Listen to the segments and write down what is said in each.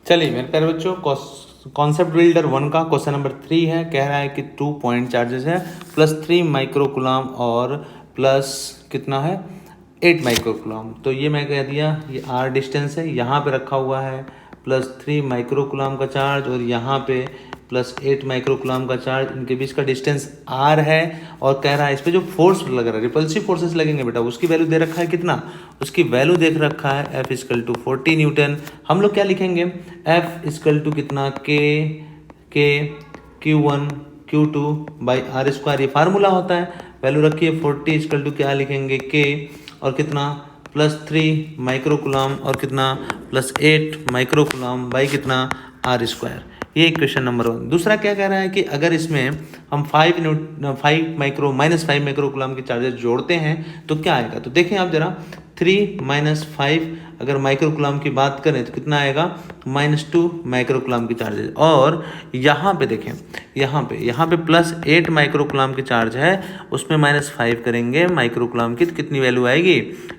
चलिए मेरे प्यारे बच्चों, कॉन्सेप्ट बिल्डर 1 का क्वेश्चन नंबर 3 है। कह रहा है कि 2 पॉइंट चार्जेस है +3 माइक्रोकुलाम और प्लस कितना है 8 माइक्रोकुलाम। तो ये मैं कह दिया ये r डिस्टेंस है, यहाँ पे रखा हुआ है +3 माइक्रोकुलाम का चार्ज और यहाँ पे +8 माइक्रोकुलाम का चार्ज, इनके बीच का डिस्टेंस r है। और कह रहा है इस पे जो फोर्स लग रहा है, रिपल्सिव फोर्सेस लगेंगे बेटा, उसकी वैल्यू दे रखा है कितना, उसकी वैल्यू देख रखा है F = 40 न्यूटन। हम लोग क्या लिखेंगे, F = कितना K Q1 Q2 by r², ये फार्मूला होता है। वैल्यू रखिए 40 = क्या लिखेंगे K और कितना +3 माइक्रोकुलाम और कितना +8 माइक्रोकुलाम बाई कितना r²। ये इक्वेशन नंबर 1। दूसरा क्या कह रहा है कि अगर इसमें हम 5 माइक्रोकुलाम के चार्जेस जोड़ते हैं तो क्या आएगा। तो देखें आप जरा 3 - 5 अगर माइक्रोकुलाम की बात करें तो कितना आएगा -2 माइक्रोकुलाम की चार्जेस। और यहाँ पे देखें, यहाँ पे +8 माइक्रोकुलाम की चार्ज है, उसमें -5 करेंगे माइक्रोकुलाम की तो कितनी वैल्यू आएगी,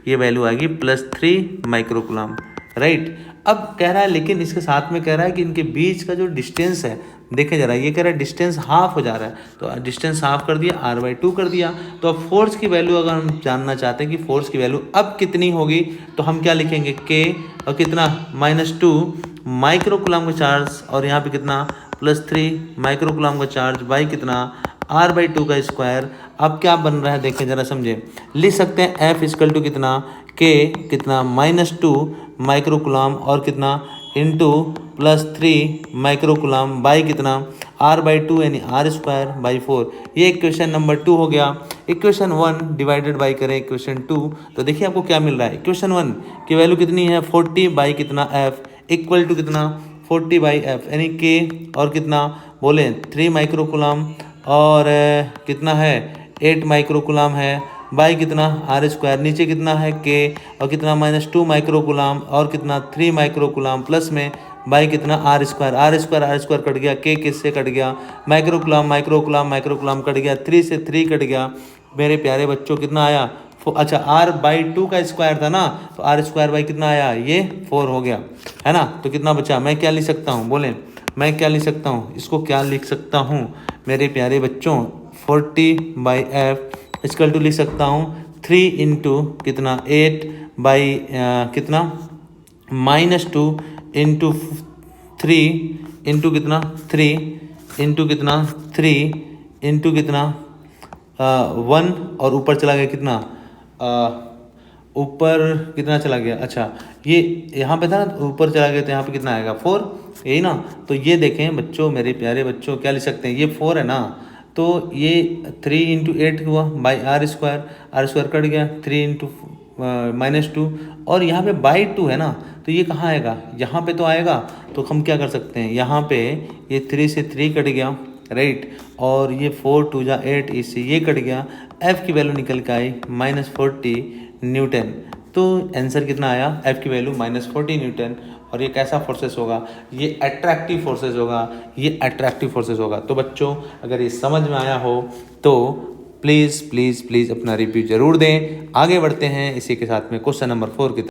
ये वैल्यू आएगी +3 माइक्रोकुलाम, राइट। अब कह रहा है लेकिन इसके साथ में कह रहा है कि इनके बीच का जो डिस्टेंस है, देखें जरा, ये कह रहा है डिस्टेंस हाफ हो जा रहा है, तो डिस्टेंस हाफ कर दिया, r/2 कर दिया। तो अब फोर्स की वैल्यू अगर हम जानना चाहते हैं कि फोर्स की वैल्यू अब कितनी होगी, तो हम क्या लिखेंगे K और कितना -2 माइक्रोकुलाम का चार्ज और यहाँ पे कितना +3 माइक्रोकुलाम का चार्ज बाई कितना r/2 का स्क्वायर। अब क्या बन रहा है देखें जरा, समझे, लिख सकते हैं F = कितना K कितना -2 माइक्रोकुलाम और कितना इंटू +3 माइक्रोकुलाम बाई कितना r/2 यानी r²/4। ये इक्वेशन नंबर 2 हो गया। इक्वेशन 1 डिवाइडेड बाई करें इक्वेशन 2 तो देखिए आपको क्या मिल रहा है। इक्वेशन 1 की वैल्यू कितनी है 40 बाई कितना F = कितना 40/F यानी K और कितना बोले 3 माइक्रोकुलाम और कितना है 8 माइक्रोकुलाम है बाई कितना r², नीचे कितना है K और कितना -2 माइक्रोकुलाम और कितना 3 माइक्रोकुलाम प्लस में बाई कितना r² कट गया, K किससे कट गया, माइक्रोकुलाम कट गया, 3 से 3 कट गया। मेरे प्यारे बच्चों कितना आया, अच्छा r/2 का स्क्वायर था ना, तो r² बाई कितना आया, ये 4 हो गया, है ना। तो कितना बचा, मैं क्या लिख सकता हूँ, बोलें मैं क्या लिख सकता हूँ, इसको क्या लिख सकता हूँ मेरे प्यारे बच्चों, 40/F = लिख सकता हूँ 3 × कितना 8 बाई कितना -2 × 3 इंटू कितना 3 इंटू कितना 3 इंटू कितना 1 और ऊपर चला गया कितना ऊपर कितना चला गया, अच्छा ये यहाँ पे था ना, ऊपर चला गया तो यहाँ पे कितना आएगा 4, यही ना। तो ये देखें बच्चों, मेरे प्यारे बच्चों, क्या लिख सकते हैं, ये 4 है ना, तो ये 3 × 8 हुआ बाई r² कट गया, 3 × -2 और यहाँ पे बाई 2 है ना, तो ये कहाँ आएगा, यहाँ पे तो आएगा। तो हम क्या कर सकते हैं, यहाँ पे ये 3 से 3 कट गया, राइट, और ये 4 × 2 = 8, इससे ये कट गया, F की वैल्यू निकल के आई -40 न्यूटन। तो आंसर कितना आया, F की वैल्यू -40 न्यूटन। और ये कैसा फोर्सेस होगा, ये अट्रैक्टिव फोर्सेस होगा, ये अट्रैक्टिव फोर्सेस होगा। तो बच्चों अगर ये समझ में आया हो तो प्लीज़ प्लीज़ प्लीज़ अपना रिव्यू जरूर दें। आगे बढ़ते हैं इसी के साथ में क्वेश्चन नंबर 4 की।